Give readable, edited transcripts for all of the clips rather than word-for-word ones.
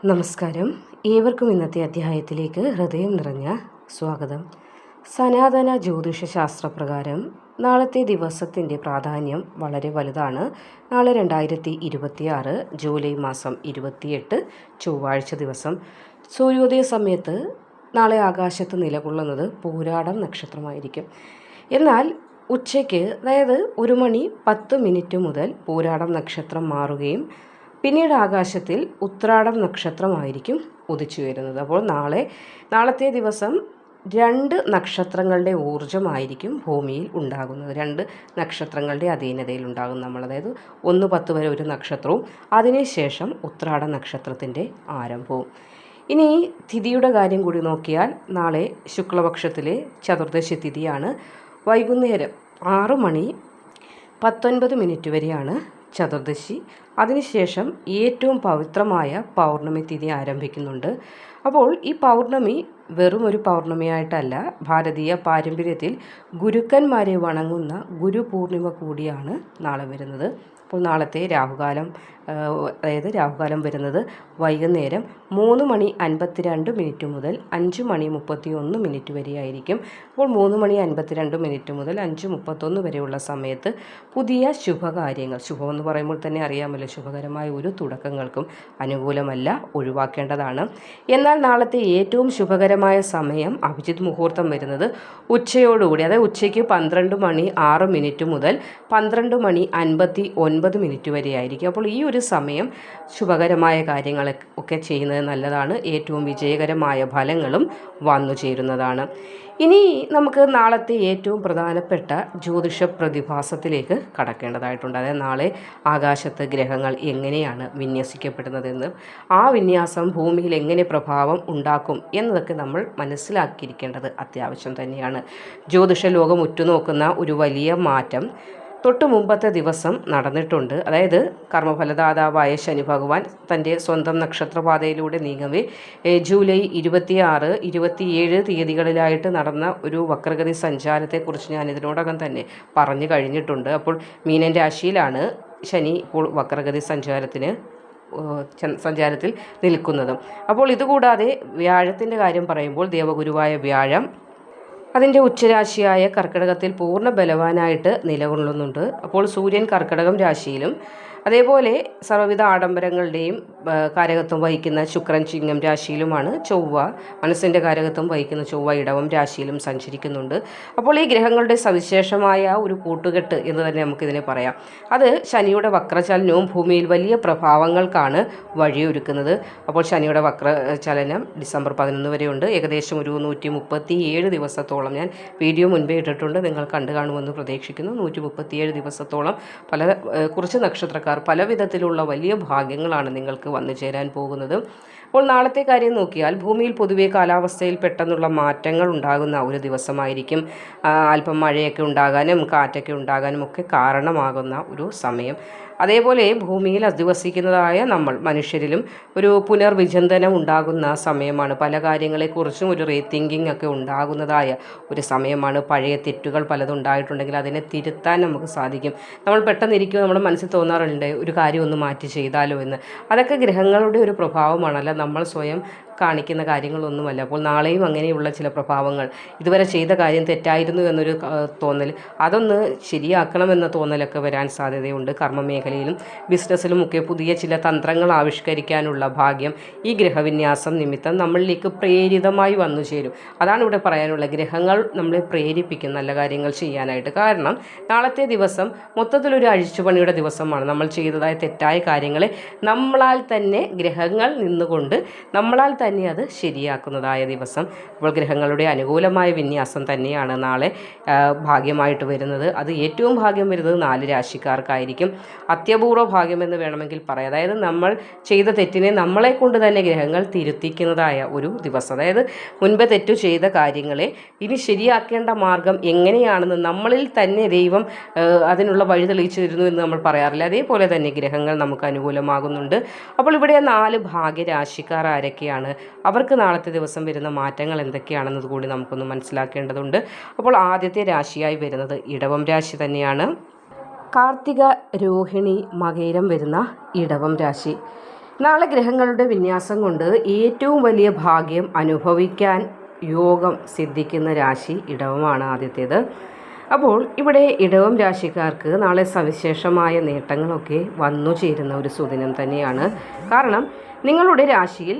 നമസ്കാരം. ഏവർക്കും ഇന്നത്തെ അധ്യായത്തിലേക്ക് ഹൃദയം നിറഞ്ഞ സ്വാഗതം. സനാതന ജ്യോതിഷശാസ്ത്രപ്രകാരം നാളത്തെ ദിവസത്തിൻ്റെ പ്രാധാന്യം വളരെ വലുതാണ്. നാളെ 2026 ജൂലൈ മാസം 28 ചൊവ്വാഴ്ച ദിവസം സൂര്യോദയ സമയത്ത് നാളെ ആകാശത്ത് നിലകൊള്ളുന്നത് പൂരാടം നക്ഷത്രമായിരിക്കും. എന്നാൽ ഉച്ചയ്ക്ക്, അതായത് 1:10 മുതൽ പൂരാടം നക്ഷത്രം മാറുകയും പിന്നീട് ആകാശത്തിൽ ഉത്രാടം നക്ഷത്രമായിരിക്കും ഉദിച്ചു വരുന്നത്. അപ്പോൾ നാളത്തെ ദിവസം 2 നക്ഷത്രങ്ങളുടെ ഊർജ്ജമായിരിക്കും ഭൂമിയിൽ ഉണ്ടാകുന്നത്. 2 നക്ഷത്രങ്ങളുടെ അധീനതയിൽ ഉണ്ടാകും നമ്മൾ. അതായത് 1:10 വരെ ഒരു നക്ഷത്രവും അതിനുശേഷം ഉത്രാട നക്ഷത്രത്തിൻ്റെ ആരംഭവും. ഇനി തിഥിയുടെ കാര്യം കൂടി നോക്കിയാൽ നാളെ ശുക്ലപക്ഷത്തിലെ ചതുർദശി തിഥിയാണ്. വൈകുന്നേരം 6:19 വരെയാണ് ചതുർദശി. അതിനുശേഷം ഏറ്റവും പവിത്രമായ പൗർണമി തിഥി ആരംഭിക്കുന്നുണ്ട്. അപ്പോൾ ഈ പൗർണമി വെറും ഒരു പൗർണമിയായിട്ടല്ല, ഭാരതീയ പാരമ്പര്യത്തിൽ ഗുരുക്കന്മാരെ വണങ്ങുന്ന ഗുരുപൂർണിമ കൂടിയാണ് നാളെ വരുന്നത്. അപ്പോൾ നാളത്തെ രാഹുകാലം വരുന്നത് വൈകുന്നേരം 3:52 മുതൽ 5:31 വരെയായിരിക്കും. അപ്പോൾ 3:52 മുതൽ 5:31 വരെയുള്ള സമയത്ത് പുതിയ ശുഭകാര്യങ്ങൾ, ശുഭമെന്ന് പറയുമ്പോൾ തന്നെ അറിയാമല്ലോ, ശുഭകരമായ ഒരു തുടക്കങ്ങൾക്കും അനുകൂലമല്ല, ഒഴിവാക്കേണ്ടതാണ്. എന്നാൽ നാളത്തെ ഏറ്റവും ശുഭകരമായ സമയം അഭിജിത്ത് മുഹൂർത്തം വരുന്നത് ഉച്ചയോടുകൂടി, അതായത് ഉച്ചയ്ക്ക് 12:06 മുതൽ 12:59 വരെയായിരിക്കും. അപ്പോൾ ഈ ഒരു സമയം ശുഭകരമായ കാര്യങ്ങളൊക്കെ ചെയ്യുന്നത് നല്ലതാണ്. ഏറ്റവും വിജയകരമായ ഫലങ്ങളും വന്നു ചേരുന്നതാണ്. ഇനി നമുക്ക് നാളത്തെ ഏറ്റവും പ്രധാനപ്പെട്ട ജ്യോതിഷ പ്രതിഭാസത്തിലേക്ക് കടക്കേണ്ടതായിട്ടുണ്ട്. അതായത് നാളെ ആകാശത്ത് ഗ്രഹങ്ങൾ എങ്ങനെയാണ് വിന്യസിക്കപ്പെടുന്നതെന്ന്, ആ വിന്യാസം ഭൂമിയിൽ എങ്ങനെ പ്രഭാവം ഉണ്ടാക്കും എന്നതൊക്കെ നമ്മൾ മനസ്സിലാക്കിയിരിക്കേണ്ടത് അത്യാവശ്യം തന്നെയാണ്. ജ്യോതിഷ ലോകം ഉറ്റുനോക്കുന്ന ഒരു വലിയ മാറ്റം തൊട്ട് മുമ്പത്തെ ദിവസം നടന്നിട്ടുണ്ട്. അതായത് കർമ്മഫലദാതാവായ ശനി ഭഗവാൻ തൻ്റെ സ്വന്തം നക്ഷത്രപാതയിലൂടെ നീങ്ങവേ ജൂലൈ 26, 27 തീയതികളിലായിട്ട് നടന്ന ഒരു വക്രഗതി സഞ്ചാരത്തെക്കുറിച്ച് ഞാൻ ഇതിനോടകം തന്നെ പറഞ്ഞു കഴിഞ്ഞിട്ടുണ്ട്. അപ്പോൾ മീനൻ രാശിയിലാണ് ശനി ഇപ്പോൾ വക്രഗതി സഞ്ചാരത്തിൽ നിൽക്കുന്നതും. അപ്പോൾ ഇതുകൂടാതെ വ്യാഴത്തിൻ്റെ കാര്യം പറയുമ്പോൾ ദേവഗുരുവായ വ്യാഴം അതിൻ്റെ ഉച്ചരാശിയായ കർക്കിടകത്തിൽ പൂർണ്ണ ബലവാനായിട്ട് നിലകൊള്ളുന്നുണ്ട്. അപ്പോൾ സൂര്യൻ കർക്കിടകം രാശിയിലും, അതേപോലെ സർവ്വവിധ ആഡംബരങ്ങളുടെയും കാരകത്വം വഹിക്കുന്ന ശുക്രൻ ചിങ്ങം രാശിയിലുമാണ്. ചൊവ്വ, മനസ്സിൻ്റെ കാരകത്വം വഹിക്കുന്ന ചൊവ്വ ഇടവം രാശിയിലും സഞ്ചരിക്കുന്നുണ്ട്. അപ്പോൾ ഈ ഗ്രഹങ്ങളുടെ സവിശേഷമായ ഒരു കൂട്ടുകെട്ട് എന്ന് തന്നെ നമുക്കിതിനെ പറയാം. അത് ശനിയുടെ വക്രചലനവും ഭൂമിയിൽ വലിയ പ്രഭാവങ്ങൾക്കാണ് വഴിയൊരുക്കുന്നത്. അപ്പോൾ ശനിയുടെ വക്രചലനം ഡിസംബർ 11 വരെയുണ്ട്. ഏകദേശം ഒരു 137 ദിവസത്തോളം ഞാൻ വീഡിയോ മുൻപേ ഇട്ടിട്ടുണ്ട്, നിങ്ങൾ കണ്ടു കാണുമെന്ന് പ്രതീക്ഷിക്കുന്നു. 137 ദിവസത്തോളം കുറച്ച് നക്ഷത്രക്കാർ പല വിധത്തിലുള്ള വലിയ ഭാഗ്യങ്ങളാണ് നിങ്ങൾക്ക് വന്നു ചേരാൻ പോകുന്നത്. അപ്പോൾ നാളത്തെ കാര്യം നോക്കിയാൽ ഭൂമിയിൽ പൊതുവെ കാലാവസ്ഥയിൽ പെട്ടെന്നുള്ള മാറ്റങ്ങൾ ഉണ്ടാകുന്ന ഒരു ദിവസമായിരിക്കും. അല്പം മഴയൊക്കെ ഉണ്ടാകാനും കാറ്റൊക്കെ ഉണ്ടാകാനും ഒക്കെ കാരണമാകുന്ന ഒരു സമയം. അതേപോലെ ഭൂമിയിൽ അധിവസിക്കുന്നതായ നമ്മൾ മനുഷ്യരിലും ഒരു പുനർവിചിന്തനം ഉണ്ടാകുന്ന സമയമാണ്. പല കാര്യങ്ങളെക്കുറിച്ചും ഒരു റീതിങ്കിങ് ഒക്കെ ഉണ്ടാകുന്നതായ ഒരു സമയമാണ്. പഴയ തെറ്റുകൾ പലതും ഉണ്ടായിട്ടുണ്ടെങ്കിൽ അതിനെ തിരുത്താൻ നമുക്ക് സാധിക്കും. നമ്മൾ പെട്ടെന്ന് ഇരിക്കുമ്പോൾ നമ്മുടെ മനസ്സിൽ തോന്നാറുണ്ട് ഒരു കാര്യം ഒന്ന് മാറ്റി ചെയ്താലോ എന്ന്. അതൊക്കെ ഗ്രഹങ്ങളുടെ ഒരു പ്രഭാവമാണല്ല, നമ്മൾ സ്വയം കാണിക്കുന്ന കാര്യങ്ങളൊന്നുമല്ല. അപ്പോൾ നാളെയും അങ്ങനെയുള്ള ചില പ്രഭാവങ്ങൾ, ഇതുവരെ ചെയ്ത കാര്യം തെറ്റായിരുന്നു എന്നൊരു തോന്നൽ, അതൊന്ന് ശരിയാക്കണമെന്ന തോന്നലൊക്കെ വരാൻ സാധ്യതയുണ്ട്. കർമ്മമേഖലയിലും ബിസിനസ്സിലും ഒക്കെ പുതിയ ചില തന്ത്രങ്ങൾ ആവിഷ്കരിക്കാനുള്ള ഭാഗ്യം ഈ ഗ്രഹവിന്യാസം നിമിത്തം നമ്മളിലേക്ക് പ്രേരിതമായി വന്നു ചേരും. അതാണ് ഇവിടെ പറയാനുള്ള. ഗ്രഹങ്ങൾ നമ്മളെ പ്രേരിപ്പിക്കും നല്ല കാര്യങ്ങൾ ചെയ്യാനായിട്ട്. കാരണം നാളത്തെ ദിവസം മൊത്തത്തിലൊരു അഴിച്ചുപണിയുടെ ദിവസമാണ്. നമ്മൾ ചെയ്തതായ തെറ്റായ കാര്യങ്ങളെ നമ്മളാൽ തന്നെ, ഗ്രഹങ്ങൾ നിന്നുകൊണ്ട് നമ്മളാൽ തന്നെ അത് ശരിയാക്കുന്നതായ ദിവസം. അപ്പോൾ ഗ്രഹങ്ങളുടെ അനുകൂലമായ വിന്യാസം തന്നെയാണ് നാളെ ഭാഗ്യമായിട്ട് വരുന്നത്. അത് ഏറ്റവും ഭാഗ്യം വരുന്നത് 4 രാശിക്കാർക്കായിരിക്കും. അത്യപൂർവ ഭാഗ്യമെന്ന് വേണമെങ്കിൽ പറയാം. അതായത് നമ്മൾ ചെയ്ത തെറ്റിനെ നമ്മളെ കൊണ്ട് തന്നെ ഗ്രഹങ്ങൾ തിരുത്തിക്കുന്നതായ ഒരു ദിവസം. അതായത് മുൻപ് തെറ്റു ചെയ്ത കാര്യങ്ങളെ ഇനി ശരിയാക്കേണ്ട മാർഗം എങ്ങനെയാണെന്ന് നമ്മളിൽ തന്നെ ദൈവം അതിനുള്ള വഴി തെളിയിച്ചു തരുന്നു എന്ന് നമ്മൾ പറയാറില്ല. അതേപോലെ തന്നെ ഗ്രഹങ്ങൾ നമുക്ക് അനുകൂലമാകുന്നുണ്ട്. അപ്പോൾ ഇവിടെ 4 ഭാഗ്യരാശിക്കാർ ആരൊക്കെയാണ്, അവർക്ക് നാളത്തെ ദിവസം വരുന്ന മാറ്റങ്ങൾ എന്തൊക്കെയാണെന്നത് കൂടി നമുക്കൊന്ന് മനസ്സിലാക്കേണ്ടതുണ്ട്. അപ്പോൾ ആദ്യത്തെ രാശിയായി വരുന്നത് ഇടവം രാശി തന്നെയാണ്. കാർത്തിക, രോഹിണി, മകയിരം വരുന്ന ഇടവം രാശി. നാളെ ഗ്രഹങ്ങളുടെ വിന്യാസം കൊണ്ട് ഏറ്റവും വലിയ ഭാഗ്യം അനുഭവിക്കാൻ യോഗം സിദ്ധിക്കുന്ന രാശി ഇടവമാണ് ആദ്യത്തേത്. അപ്പോൾ ഇവിടെ ഇടവം രാശിക്കാർക്ക് നാളെ സവിശേഷമായ നേട്ടങ്ങളൊക്കെ വന്നു ചേരുന്ന ഒരു സുദിനം തന്നെയാണ്. കാരണം നിങ്ങളുടെ രാശിയിൽ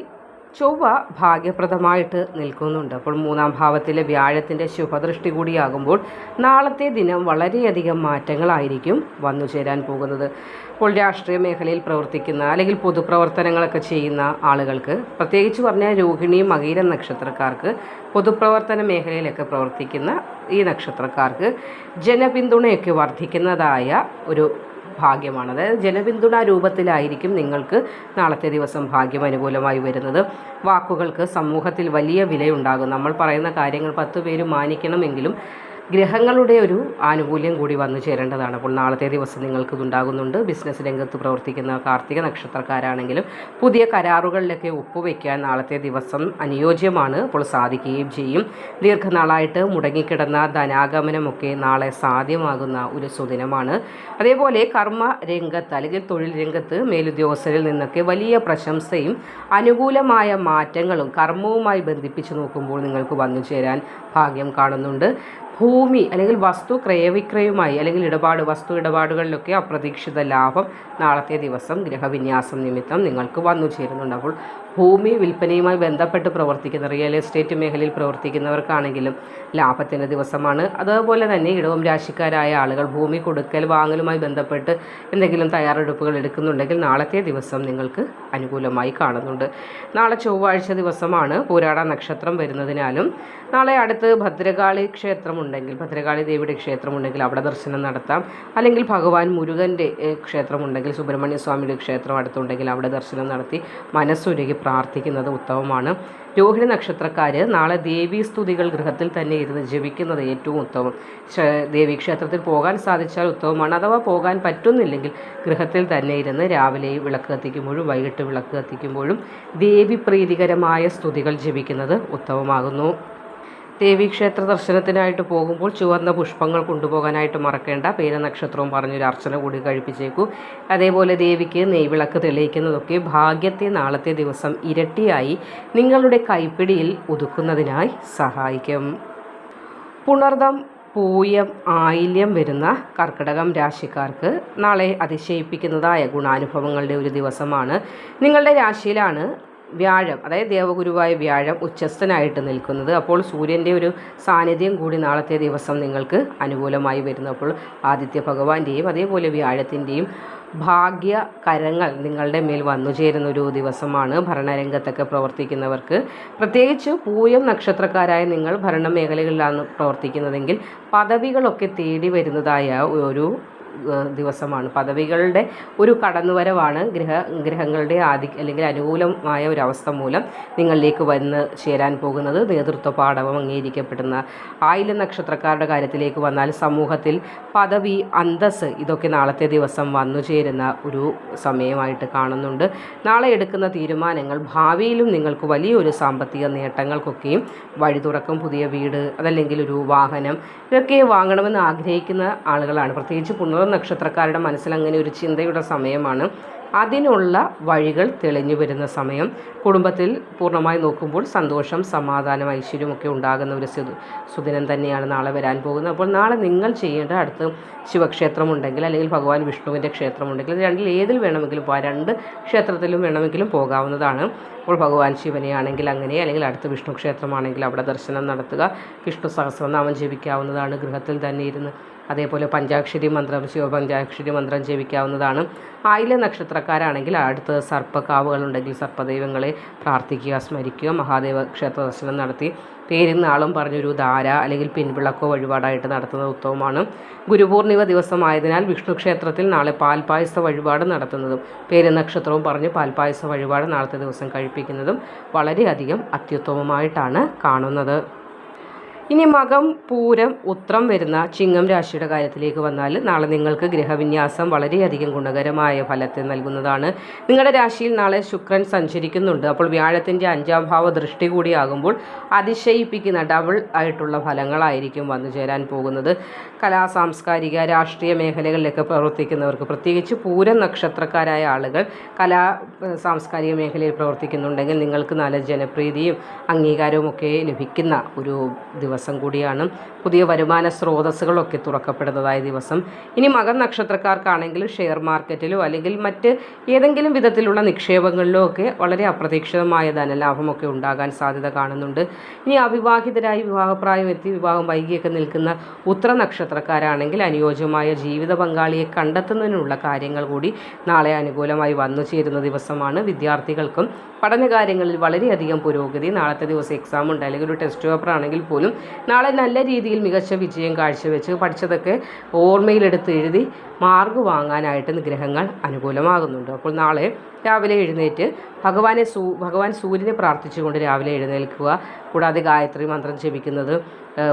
ചൊവ്വ ഭാഗ്യപ്രദമായിട്ട് നിൽക്കുന്നുണ്ട്. അപ്പോൾ 3-ാം ഭാവത്തിലെ വ്യാഴത്തിൻ്റെ ശുഭദൃഷ്ടി കൂടിയാകുമ്പോൾ നാളത്തെ ദിനം വളരെയധികം മാറ്റങ്ങളായിരിക്കും വന്നു ചേരാൻ പോകുന്നത്. അപ്പോൾ രാഷ്ട്രീയ മേഖലയിൽ പ്രവർത്തിക്കുന്ന അല്ലെങ്കിൽ പൊതുപ്രവർത്തനങ്ങളൊക്കെ ചെയ്യുന്ന ആളുകൾക്ക്, പ്രത്യേകിച്ച് പറഞ്ഞാൽ രോഹിണി മകീരം നക്ഷത്രക്കാർക്ക്, പൊതുപ്രവർത്തന മേഖലയിലൊക്കെ പ്രവർത്തിക്കുന്ന ഈ നക്ഷത്രക്കാർക്ക് ജനപിന്തുണയൊക്കെ വർദ്ധിക്കുന്നതായ ഒരു ഭാഗ്യമാണ്. അതായത് ജനപിന്തുണ രൂപത്തിലായിരിക്കും നിങ്ങൾക്ക് നാളത്തെ ദിവസം ഭാഗ്യം അനുകൂലമായി വരുന്നത്. വാക്കുകൾക്ക് സമൂഹത്തിൽ വലിയ വിലയുണ്ടാകും. നമ്മൾ പറയുന്ന കാര്യങ്ങൾ 10 പേര് മാനിക്കണമെങ്കിലും ഗ്രഹങ്ങളുടെ ഒരു ആനുകൂല്യം കൂടി വന്നു ചേരേണ്ടതാണ്. അപ്പോൾ നാളത്തെ ദിവസം നിങ്ങൾക്കിതുണ്ടാകുന്നുണ്ട്. ബിസിനസ് രംഗത്ത് പ്രവർത്തിക്കുന്ന കാർത്തിക നക്ഷത്രക്കാരാണെങ്കിലും പുതിയ കരാറുകളിലൊക്കെ ഒപ്പുവെക്കാൻ നാളത്തെ ദിവസം അനുയോജ്യമാണ്. അപ്പോൾ സാധിക്കുകയും ചെയ്യും. ദീർഘനാളായിട്ട് മുടങ്ങിക്കിടന്ന ധനാഗമനമൊക്കെ നാളെ സാധ്യമാകുന്ന ഒരു സുദിനമാണ്. അതേപോലെ കർമ്മ രംഗത്ത് അല്ലെങ്കിൽ തൊഴിൽ രംഗത്ത് മേലുദ്യോഗസ്ഥരിൽ നിന്നൊക്കെ വലിയ പ്രശംസയും അനുകൂലമായ മാറ്റങ്ങളും കർമ്മവുമായി ബന്ധിപ്പിച്ച് നോക്കുമ്പോൾ നിങ്ങൾക്ക് വന്നു ചേരാൻ ഭാഗ്യം കാണുന്നുണ്ട്. ഭൂമി അല്ലെങ്കിൽ വസ്തു ക്രയവിക്രയവുമായി അല്ലെങ്കിൽ വസ്തു ഇടപാടുകളിലൊക്കെ അപ്രതീക്ഷിത ലാഭം നാളത്തെ ദിവസം ഗ്രഹവിന്യാസം നിമിത്തം നിങ്ങൾക്ക് വന്നു ചേരുന്നുണ്ട്. അപ്പോൾ ഭൂമി വിൽപ്പനയുമായി ബന്ധപ്പെട്ട് പ്രവർത്തിക്കുന്ന റിയൽ എസ്റ്റേറ്റ് മേഖലയിൽ പ്രവർത്തിക്കുന്നവർക്കാണെങ്കിലും ലാഭത്തിൻ്റെ ദിവസമാണ്. അതുപോലെ തന്നെ ഇടവം രാശിക്കാരായ ആളുകൾ ഭൂമി കൊടുക്കൽ വാങ്ങലുമായി ബന്ധപ്പെട്ട് എന്തെങ്കിലും തയ്യാറെടുപ്പുകൾ എടുക്കുന്നുണ്ടെങ്കിൽ നാളത്തെ ദിവസം നിങ്ങൾക്ക് അനുകൂലമായി കാണുന്നുണ്ട്. നാളെ ചൊവ്വാഴ്ച ദിവസമാണ്. പൂരാട നക്ഷത്രം വരുന്നതിനാലും നാളെ അടുത്ത് ഭദ്രകാളി ക്ഷേത്രമുണ്ടെങ്കിൽ, ഭദ്രകാളി ദേവിയുടെ ക്ഷേത്രമുണ്ടെങ്കിൽ അവിടെ ദർശനം നടത്താം. അല്ലെങ്കിൽ ഭഗവാൻ മുരുകൻ്റെ ക്ഷേത്രമുണ്ടെങ്കിൽ, സുബ്രഹ്മണ്യ സ്വാമിയുടെ ക്ഷേത്രം അടുത്തുണ്ടെങ്കിൽ അവിടെ ദർശനം നടത്തി മനസ്സുരുകി പ്രാർത്ഥിക്കുന്നത് ഉത്തമമാണ്. രോഹിണി നക്ഷത്രക്കാർ നാളെ ദേവീസ്തുതികൾ ഗൃഹത്തിൽ തന്നെ ഇരുന്ന് ജപിക്കുന്നത് ഏറ്റവും ഉത്തമം. ദേവീക്ഷേത്രത്തിൽ പോകാൻ സാധിച്ചാൽ ഉത്തമമാണ്. അഥവാ പോകാൻ പറ്റുന്നില്ലെങ്കിൽ ഗൃഹത്തിൽ തന്നെ ഇരുന്ന് രാവിലെ വിളക്ക് കത്തിക്കുമ്പോഴും വൈകിട്ട് വിളക്ക് കത്തിക്കുമ്പോഴും ദേവി പ്രീതികരമായ സ്തുതികൾ ജപിക്കുന്നത് ഉത്തമമാകുന്നു. ദേവീക്ഷേത്ര ദർശനത്തിനായിട്ട് പോകുമ്പോൾ ചുവന്ന പുഷ്പങ്ങൾ കൊണ്ടുപോകാനായിട്ട് മറക്കേണ്ട. പേര് നക്ഷത്രവും പറഞ്ഞൊരു അർച്ചന കൂടി കഴിപ്പിച്ചേക്കൂ. അതേപോലെ ദേവിക്ക് നെയ്വിളക്ക് തെളിയിക്കുന്നതൊക്കെ ഭാഗ്യത്തെ നാളത്തെ ദിവസം ഇരട്ടിയായി നിങ്ങളുടെ കൈപ്പിടിയിൽ ഒതുക്കുന്നതിനായി സഹായിക്കും. പുണർദം പൂയം ആയില്യം വരുന്ന കർക്കിടകം രാശിക്കാർക്ക് നാളെ അതിശയിപ്പിക്കുന്നതായ ഗുണാനുഭവങ്ങളുടെ ഒരു ദിവസമാണ്. നിങ്ങളുടെ രാശിയിലാണ് വ്യാഴം, അതായത് ദേവഗുരുവായ വ്യാഴം ഉച്ചസ്ഥനായിട്ട് നിൽക്കുന്നത്. അപ്പോൾ സൂര്യൻ്റെ ഒരു സാന്നിധ്യം കൂടി നാളത്തെ ദിവസം നിങ്ങൾക്ക് അനുകൂലമായി വരുന്നു. അപ്പോൾ ആദിത്യ ഭഗവാന്റെയും അതേപോലെ വ്യാഴത്തിൻ്റെയും ഭാഗ്യകരങ്ങൾ നിങ്ങളുടെ മേൽ വന്നു ചേരുന്നൊരു ദിവസമാണ്. ഭരണരംഗത്തൊക്കെ പ്രവർത്തിക്കുന്നവർക്ക്, പ്രത്യേകിച്ച് പൂയം നക്ഷത്രക്കാരായ നിങ്ങൾ ഭരണ മേഖലകളിലാണ് പ്രവർത്തിക്കുന്നതെങ്കിൽ പദവികളൊക്കെ തേടി വരുന്നതായ ഒരു ദിവസമാണ്. പദവികളുടെ ഒരു കടന്നുവരവാണ് ഗ്രഹങ്ങളുടെ അല്ലെങ്കിൽ അനുകൂലമായ ഒരു അവസ്ഥ മൂലം നിങ്ങളിലേക്ക് വന്ന് ചേരാൻ പോകുന്നത്. നേതൃത്വ പാഠവം അംഗീകരിക്കപ്പെടുന്ന ആയില്യം നക്ഷത്രക്കാരുടെ കാര്യത്തിലേക്ക് വന്നാൽ സമൂഹത്തിൽ പദവി, അന്തസ്സ് ഇതൊക്കെ നാളത്തെ ദിവസം വന്നു ചേരുന്ന ഒരു സമയമായിട്ട് കാണുന്നുണ്ട്. നാളെ എടുക്കുന്ന തീരുമാനങ്ങൾ ഭാവിയിലും നിങ്ങൾക്ക് വലിയൊരു സാമ്പത്തിക നേട്ടങ്ങൾക്കൊക്കെയും വഴി തുറക്കും. പുതിയ വീട്, അതല്ലെങ്കിൽ ഒരു വാഹനം, ഇതൊക്കെ വാങ്ങണമെന്ന് ആഗ്രഹിക്കുന്ന ആളുകളാണ്. പ്രത്യേകിച്ച് പുണർ നക്ഷത്രക്കാരുടെ മനസ്സിൽ അങ്ങനെ ഒരു ചിന്തയുടെ സമയമാണ്. അതിനുള്ള വഴികൾ തെളിഞ്ഞു വരുന്ന സമയം. കുടുംബത്തിൽ പൂർണ്ണമായി നോക്കുമ്പോൾ സന്തോഷം, സമാധാനം, ഐശ്വര്യമൊക്കെ ഉണ്ടാകുന്ന ഒരു സുദിനം തന്നെയാണ് നാളെ വരാൻ പോകുന്നത്. അപ്പോൾ നാളെ നിങ്ങൾ ചെയ്യേണ്ട, അടുത്ത് ശിവക്ഷേത്രമുണ്ടെങ്കിൽ അല്ലെങ്കിൽ ഭഗവാൻ വിഷ്ണുവിൻ്റെ ക്ഷേത്രമുണ്ടെങ്കിൽ രണ്ടിൽ ഏതിൽ വേണമെങ്കിലും പോകാം. 2 ക്ഷേത്രത്തിലും വേണമെങ്കിലും പോകാവുന്നതാണ്. അപ്പോൾ ഭഗവാൻ ശിവനെ ആണെങ്കിൽ അങ്ങനെ, അല്ലെങ്കിൽ അടുത്ത് വിഷ്ണു ക്ഷേത്രമാണെങ്കിൽ അവിടെ ദർശനം നടത്തുക. വിഷ്ണു സഹസ്രനാമം ജപിക്കാവുന്നതാണ് ഗൃഹത്തിൽ തന്നെ ഇരുന്ന്. അതേപോലെ പഞ്ചാക്ഷരി മന്ത്രം, ശിവപഞ്ചാക്ഷരി മന്ത്രം ജപിക്കാവുന്നതാണ്. ആയില്യ നക്ഷത്രക്കാരാണെങ്കിൽ അടുത്ത് സർപ്പക്കാവുകളുണ്ടെങ്കിൽ സർപ്പദൈവങ്ങളെ പ്രാർത്ഥിക്കുക, സ്മരിക്കുക. മഹാദേവ ക്ഷേത്ര ദർശനം നടത്തി പേരും നാളും പറഞ്ഞൊരു ധാര അല്ലെങ്കിൽ പിൻവിളക്കോ വഴിപാടായിട്ട് നടത്തുന്നത് ഉത്തമമാണ്. ഗുരുപൂർണിമ ദിവസമായതിനാൽ വിഷ്ണു ക്ഷേത്രത്തിൽ നാളെ പാൽപ്പായസ വഴിപാട് നടത്തുന്നതും പേര് നക്ഷത്രവും പറഞ്ഞ് പാൽപ്പായസ വഴിപാട് നാളത്തെ ദിവസം കഴിപ്പിക്കുന്നതും വളരെയധികം അത്യുത്തമമായിട്ടാണ് കാണുന്നത്. ഇനി മകം, പൂരം, ഉത്രം വരുന്ന ചിങ്ങം രാശിയുടെ കാര്യത്തിലേക്ക് വന്നാൽ നാളെ നിങ്ങൾക്ക് ഗ്രഹവിന്യാസം വളരെയധികം ഗുണകരമായ ഫലത്തെ നൽകുന്നതാണ്. നിങ്ങളുടെ രാശിയിൽ നാളെ ശുക്രൻ സഞ്ചരിക്കുന്നുണ്ട്. അപ്പോൾ വ്യാഴത്തിൻ്റെ 5ാം ഭാവ ദൃഷ്ടി കൂടിയാകുമ്പോൾ അതിശയിപ്പിക്കുന്ന ഡബിൾ ആയിട്ടുള്ള ഫലങ്ങളായിരിക്കും വന്നു ചേരാൻ പോകുന്നത്. കലാ, സാംസ്കാരിക, രാഷ്ട്രീയ മേഖലകളിലൊക്കെ പ്രവർത്തിക്കുന്നവർക്ക്, പ്രത്യേകിച്ച് പൂരം നക്ഷത്രക്കാരായ ആളുകൾ കലാ സാംസ്കാരിക മേഖലയിൽ പ്രവർത്തിക്കുന്നുണ്ടെങ്കിൽ നിങ്ങൾക്ക് നല്ല ജനപ്രീതിയും അംഗീകാരവും ഒക്കെ ലഭിക്കുന്ന ഒരു ദിവസം കൂടിയാണ്. പുതിയ വരുമാന സ്രോതസ്സുകളൊക്കെ തുറക്കപ്പെടുന്നതായ ദിവസം. ഇനി മകൻ നക്ഷത്രക്കാർക്കാണെങ്കിൽ ഷെയർ മാർക്കറ്റിലോ അല്ലെങ്കിൽ മറ്റ് ഏതെങ്കിലും വിധത്തിലുള്ള നിക്ഷേപങ്ങളിലോ ഒക്കെ വളരെ അപ്രതീക്ഷിതമായ ധനലാഭമൊക്കെ ഉണ്ടാകാൻ സാധ്യത കാണുന്നുണ്ട്. ഇനി അവിവാഹിതരായി വിവാഹപ്രായം എത്തി വിവാഹം വൈകിയൊക്കെ നിൽക്കുന്ന ഉത്തര നക്ഷത്രക്കാരാണെങ്കിൽ അനുയോജ്യമായ ജീവിത പങ്കാളിയെ കണ്ടെത്തുന്നതിനുള്ള കാര്യങ്ങൾ കൂടി നാളെ അനുകൂലമായി വന്നു ചേരുന്ന ദിവസമാണ്. വിദ്യാർത്ഥികൾക്കും പഠനകാര്യങ്ങളിൽ വളരെയധികം പുരോഗതി. നാളത്തെ ദിവസം എക്സാം ഉണ്ട് അല്ലെങ്കിൽ ഒരു ടെസ്റ്റ് പേപ്പർ ആണെങ്കിൽ പോലും നാളെ നല്ല രീതിയിൽ മികച്ച വിജയം കാഴ്ചവെച്ച് പഠിച്ചതൊക്കെ ഓർമ്മയിലെടുത്ത് എഴുതി മാർക്ക് വാങ്ങാനായിട്ട് ഗ്രഹങ്ങൾ അനുകൂലമാകുന്നുണ്ട്. അപ്പോൾ നാളെ രാവിലെ എഴുന്നേറ്റ് ഭഗവാൻ സൂര്യനെ പ്രാർത്ഥിച്ചുകൊണ്ട് രാവിലെ എഴുന്നേൽക്കുക. കൂടാതെ ഗായത്രി മന്ത്രം ജപിക്കുന്നത്,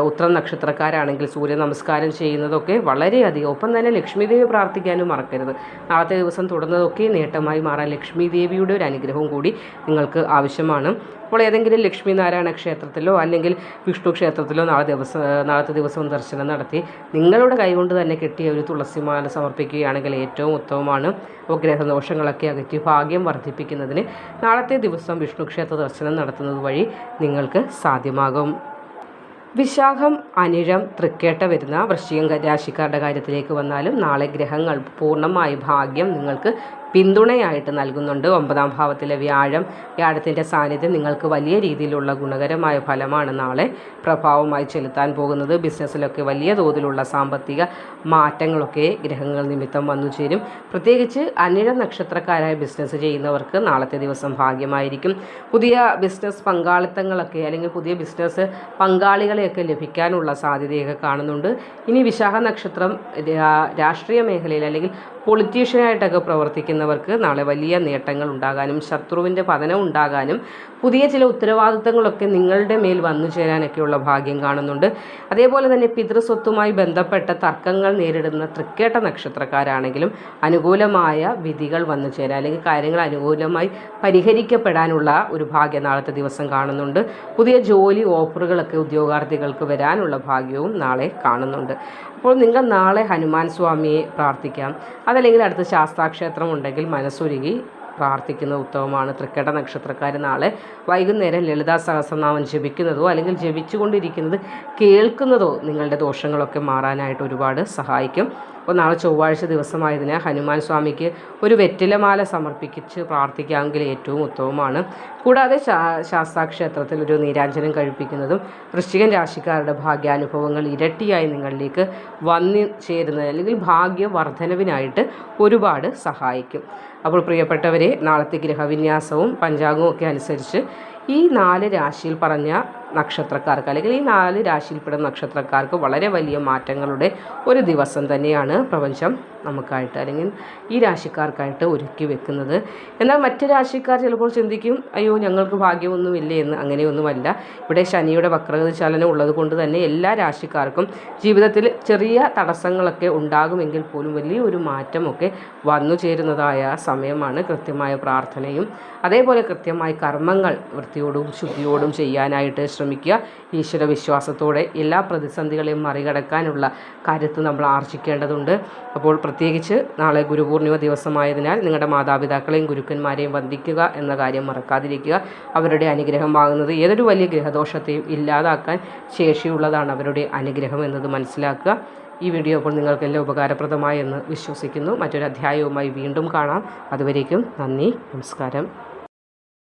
ഉത്രം നക്ഷത്രക്കാരാണെങ്കിൽ സൂര്യ നമസ്കാരം ചെയ്യുന്നതൊക്കെ വളരെയധികം. ഒപ്പം തന്നെ ലക്ഷ്മി ദേവി പ്രാർത്ഥിക്കാനും മറക്കരുത്. നാളത്തെ ദിവസം തുടർന്നതൊക്കെ നേട്ടമായി മാറാൻ ലക്ഷ്മി ദേവിയുടെ ഒരു അനുഗ്രഹവും കൂടി നിങ്ങൾക്ക് ആവശ്യമാണ്. അപ്പോൾ ഏതെങ്കിലും ലക്ഷ്മി നാരായണ ക്ഷേത്രത്തിലോ അല്ലെങ്കിൽ വിഷ്ണു ക്ഷേത്രത്തിലോ നാളത്തെ ദിവസം ദർശനം നടത്തി നിങ്ങളുടെ കൈകൊണ്ട് തന്നെ കെട്ടിയ ഒരു തുളസിമാല സമർപ്പിക്കുകയാണെങ്കിൽ ഏറ്റവും ഉത്തമമാണ്. അപ്പോൾ ഗ്രഹദോഷങ്ങളൊക്കെ അകറ്റി ഭാഗ്യം വർദ്ധിപ്പിക്കുന്നതിന് നാളത്തെ ദിവസം വിഷ്ണു ക്ഷേത്ര ദർശനം നടത്തുന്നത് വഴി നിങ്ങൾക്ക് സാധ്യമാകും. വിശാഖം, അനിഴം, തൃക്കേട്ട വരുന്ന വൃശ്ചികം രാശിക്കാരുടെ കാര്യത്തിലേക്ക് വന്നാലും നാളെ ഗ്രഹങ്ങൾ പൂർണ്ണമായി ഭാഗ്യം നിങ്ങൾക്ക് പിന്തുണയായിട്ട് നൽകുന്നുണ്ട്. 9ാം ഭാവത്തിലെ വ്യാഴത്തിൻ്റെ സാന്നിധ്യം നിങ്ങൾക്ക് വലിയ രീതിയിലുള്ള ഗുണകരമായ ഫലമാണ് നാളെ പ്രഭാവമായി ചെലുത്താൻ പോകുന്നത്. ബിസിനസ്സിലൊക്കെ വലിയ തോതിലുള്ള സാമ്പത്തിക മാറ്റങ്ങളൊക്കെ ഗ്രഹങ്ങൾ നിമിത്തം വന്നു ചേരും. പ്രത്യേകിച്ച് അനിഴ നക്ഷത്രക്കാരായ ബിസിനസ് ചെയ്യുന്നവർക്ക് നാളത്തെ ദിവസം ഭാഗ്യമായിരിക്കും. പുതിയ ബിസിനസ് പങ്കാളിത്തങ്ങളൊക്കെ അല്ലെങ്കിൽ പുതിയ ബിസിനസ് പങ്കാളികളെയൊക്കെ ലഭിക്കാനുള്ള സാധ്യതയൊക്കെ കാണുന്നുണ്ട്. ഇനി വിശാഖ നക്ഷത്രം രാഷ്ട്രീയ മേഖലയിൽ അല്ലെങ്കിൽ പൊളിറ്റീഷ്യനായിട്ടൊക്കെ പ്രവർത്തിക്കുന്നവർക്ക് നാളെ വലിയ നേട്ടങ്ങൾ ഉണ്ടാകാനും ശത്രുവിൻ്റെ പതനം ഉണ്ടാകാനും പുതിയ ചില ഉത്തരവാദിത്തങ്ങളൊക്കെ നിങ്ങളുടെ മേൽ വന്നു ചേരാനൊക്കെയുള്ള ഭാഗ്യം കാണുന്നുണ്ട്. അതേപോലെ തന്നെ പിതൃസ്വത്തുമായി ബന്ധപ്പെട്ട തർക്കങ്ങൾ നേരിടുന്ന തൃക്കേട്ട നക്ഷത്രക്കാരാണെങ്കിലും അനുകൂലമായ വിധികൾ വന്നു ചേരാൻ അല്ലെങ്കിൽ കാര്യങ്ങൾ അനുകൂലമായി പരിഹരിക്കപ്പെടാനുള്ള ഒരു ഭാഗ്യം നാളത്തെ ദിവസം കാണുന്നുണ്ട്. പുതിയ ജോലി ഓഫറുകളൊക്കെ ഉദ്യോഗാർത്ഥികൾക്ക് വരാനുള്ള ഭാഗ്യവും നാളെ കാണുന്നുണ്ട്. അപ്പോൾ നിങ്ങൾ നാളെ ഹനുമാൻ സ്വാമിയെ പ്രാർത്ഥിക്കാം. അതല്ലെങ്കിൽ അടുത്ത ശാസ്താക്ഷേത്രം ഉണ്ടെങ്കിൽ മനസ്സൊരുങ്ങി പ്രാർത്ഥിക്കുന്നത് ഉത്തമമാണ്. തൃക്കേട്ട നക്ഷത്രക്കാർ നാളെ വൈകുന്നേരം ലളിതാ സഹസ്രനാമം ജപിക്കുന്നതോ അല്ലെങ്കിൽ ജപിച്ചുകൊണ്ടിരിക്കുന്നത് കേൾക്കുന്നതോ നിങ്ങളുടെ ദോഷങ്ങളൊക്കെ മാറാനായിട്ട് ഒരുപാട് സഹായിക്കും. അപ്പോൾ നാളെ ചൊവ്വാഴ്ച ദിവസമായതിനാൽ ഹനുമാൻ സ്വാമിക്ക് ഒരു വെറ്റിലമാല സമർപ്പിച്ച് പ്രാർത്ഥിക്കാമെങ്കിൽ ഏറ്റവും ഉത്തമമാണ്. കൂടാതെ ശാസ്താക്ഷേത്രത്തിൽ ഒരു നീരാഞ്ജനം കഴിപ്പിക്കുന്നതും വൃശ്ചികം രാശിക്കാരുടെ ഭാഗ്യാനുഭവങ്ങൾ ഇരട്ടിയായി നിങ്ങളിലേക്ക് വന്നു ചേരുന്നത് അല്ലെങ്കിൽ ഭാഗ്യവർദ്ധനവിനായിട്ട് ഒരുപാട് സഹായിക്കും. അപ്പോൾ പ്രിയപ്പെട്ടവരെ, നാളത്തെ ഗ്രഹവിന്യാസവും പഞ്ചാംഗവും ഒക്കെ അനുസരിച്ച് ഈ 4 രാശിയിൽ പറഞ്ഞ നക്ഷത്രക്കാർക്ക് അല്ലെങ്കിൽ ഈ 4 രാശിയിൽപ്പെടുന്ന നക്ഷത്രക്കാർക്ക് വളരെ വലിയ മാറ്റങ്ങളുടെ ഒരു ദിവസം തന്നെയാണ് പ്രപഞ്ചം നമുക്കായിട്ട് അല്ലെങ്കിൽ ഈ രാശിക്കാർക്കായിട്ട് ഒരുക്കി വെക്കുന്നത്. എന്നാൽ മറ്റ് രാശിക്കാർ ചിലപ്പോൾ ചിന്തിക്കും, അയ്യോ ഞങ്ങൾക്ക് ഭാഗ്യമൊന്നുമില്ലേ എന്ന്. അങ്ങനെയൊന്നുമല്ല. ഇവിടെ ശനിയുടെ വക്രഗതി ചലനം ഉള്ളത് കൊണ്ട് തന്നെ എല്ലാ രാശിക്കാർക്കും ജീവിതത്തിൽ ചെറിയ തടസ്സങ്ങളൊക്കെ ഉണ്ടാകുമെങ്കിൽ പോലും വലിയൊരു മാറ്റമൊക്കെ വന്നു ചേരുന്നതായ സമയമാണ്. കൃത്യമായ പ്രാർത്ഥനയും അതേപോലെ കൃത്യമായ കർമ്മങ്ങൾ വൃത്തിയോടും ശുദ്ധിയോടും ചെയ്യാനായിട്ട് ശ്രമിക്കുക. ഈശ്വര വിശ്വാസത്തോടെ എല്ലാ പ്രതിസന്ധികളെയും മറികടക്കാനുള്ള കരുത്ത് നമ്മൾ ആർജിക്കേണ്ടതുണ്ട്. അപ്പോൾ പ്രത്യേകിച്ച് നാളെ ഗുരുപൂർണിമ ദിവസമായതിനാൽ നിങ്ങളുടെ മാതാപിതാക്കളെയും ഗുരുക്കന്മാരെയും വന്ദിക്കുക എന്ന കാര്യം മറക്കാതിരിക്കുക. അവരുടെ അനുഗ്രഹം വാങ്ങുന്നത് ഏതൊരു വലിയ ഗ്രഹദോഷത്തെയും ഇല്ലാതാക്കാൻ ശേഷിയുള്ളതാണ് അവരുടെ അനുഗ്രഹം എന്നത് മനസ്സിലാക്കുക. ഈ വീഡിയോ അപ്പോൾ നിങ്ങൾക്കെല്ലാം ഉപകാരപ്രദമായി എന്ന് വിശ്വസിക്കുന്നു. മറ്റൊരു അധ്യായവുമായി വീണ്ടും കാണാം. അതുവരേക്കും നന്ദി, നമസ്കാരം.